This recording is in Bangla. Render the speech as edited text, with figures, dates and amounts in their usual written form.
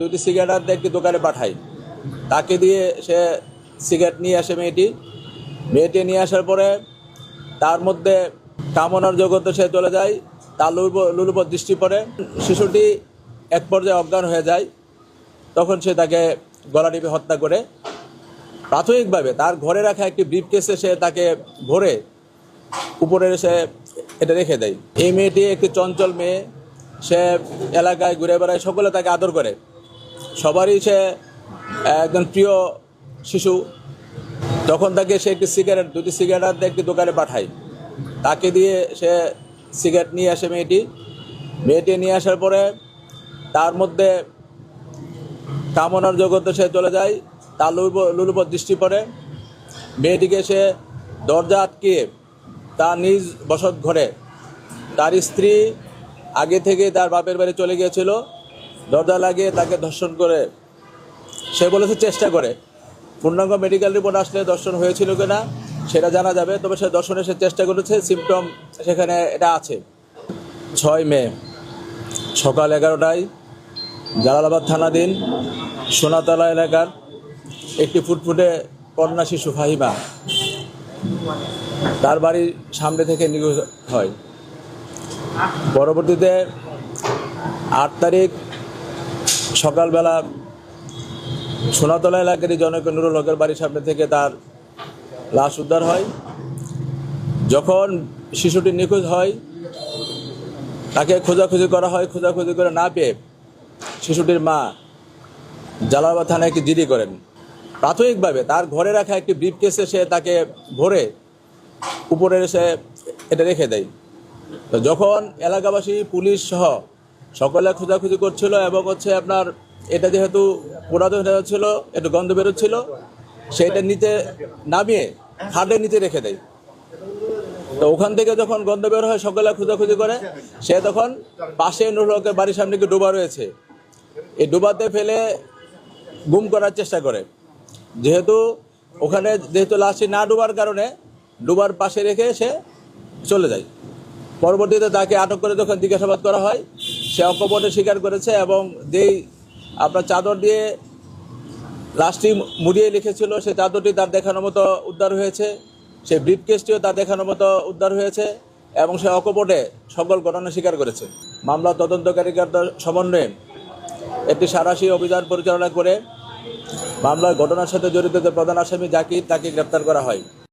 দুটি সিগারেট একটি দোকানে পাঠায়, তাকে দিয়ে সে সিগারেট নিয়ে আসে। মেয়েটি নিয়ে আসার পরে তার মধ্যে কামনার জগতে সে চলে যায়। তার লুলুপর দৃষ্টি পড়ে। শিশুটি এক পর্যায়ে অজ্ঞান হয়ে যায়। তখন সে তাকে গলা টিপে হত্যা করে। প্রাথমিকভাবে তার ঘরে রাখা একটি ব্রিফকেসে সে তাকে ভরে উপরে সে এটা রেখে দেয়। এই মেয়েটি একটি চঞ্চল মেয়ে, সে এলাকায় ঘুরে বেড়ায়, সকলে তাকে আদর করে, সবারই সে একজন প্রিয় শিশু। তখন তাকে সে দুটি সিগারেট একটি দোকানে পাঠায়, তাকে দিয়ে সে সিগারেট নিয়ে আসে। মেয়েটি নিয়ে আসার পরে তার মধ্যে কামনার জগতে সে চলে যায়। তার লুলুপর দৃষ্টি পড়ে। মেয়েটিকে সে দরজা আটকিয়ে তার নিজ বসত ঘরে, তার স্ত্রী আগে থেকে তার বাপের বাড়ি চলে গিয়েছিল, দরজা লাগিয়ে তাকে ধর্ষণ করে। সে বলেছে চেষ্টা করে। পূর্ণাঙ্গ মেডিকেল রিপোর্ট আসলে ধর্ষণ হয়েছিল কিনা সেটা জানা যাবে, তবে সে ধর্ষণের সে চেষ্টা করেছে, সিমটম সেখানে এটা আছে। 6 মে সকাল 11টায় জালালাবাদ থানাধীন সোনাতলা এলাকার একটি ফুটফুটে কন্যা শিশু ফাহিমা তার বাড়ির সামনে থেকে নিখোঁজ হয়। পরবর্তীতে 8 তারিখ সকালবেলা সোনাতলা এলাকারই জনক নুরুল হকের বাড়ির সামনে থেকে তার লাশ উদ্ধার হয়। যখন শিশুটি নিখোঁজ হয়, তাকে খোঁজাখুঁজি করা হয়। খোঁজাখুঁজি করে না পেয়ে শিশুটির মা জালালাবাদ থানায় একটি জিডি করেন। প্রাথমিকভাবে তার ঘরে রাখা একটি ব্রিফকেসে সে তাকে ভরে উপরে সে এটা রেখে দেয়। তো যখন এলাকাবাসী, পুলিশ সহ সকলে খোঁজাখুঁজি করছিল এবং আপনার এটা যেহেতু পুরাতন ছিল, একটু গন্ধ বেরোচ্ছিল, সেটা নিচে নামিয়ে খাটের নিচে রেখে দেয়। তো ওখান থেকে যখন গন্ধ বের হয়, সকলে খোঁজাখুঁজি করে। সে তখন পাশে নুরুল হকের বাড়ির সামনে কি ডোবা রয়েছে, এই ডোবাতে ফেলে গুম করার চেষ্টা করে। যেহেতু লাশটি না ডোবার কারণে ডোবার পাশে রেখে সে চলে যায়। পরবর্তীতে তাকে আটক করে যখন জিজ্ঞাসাবাদ করা হয়, সে অকপটে স্বীকার করেছে এবং যেই আপনার চাদর দিয়ে লাশটি মুড়িয়ে লিখেছিল, সে চাদরটি তার দেখানোর মতো উদ্ধার হয়েছে, সেই ব্রিফকেসটিও তার দেখানোর মতো উদ্ধার হয়েছে এবং সে অকপটে সকল ঘটনা স্বীকার করেছে। মামলা তদন্তকারীদের সমন্বয়ে একটি সাঁড়াশি অভিযান পরিচালনা করে মামলার ঘটনার সাথে জড়িত যে প্রধান আসামি জাকির, তাকে গ্রেপ্তার করা হয়।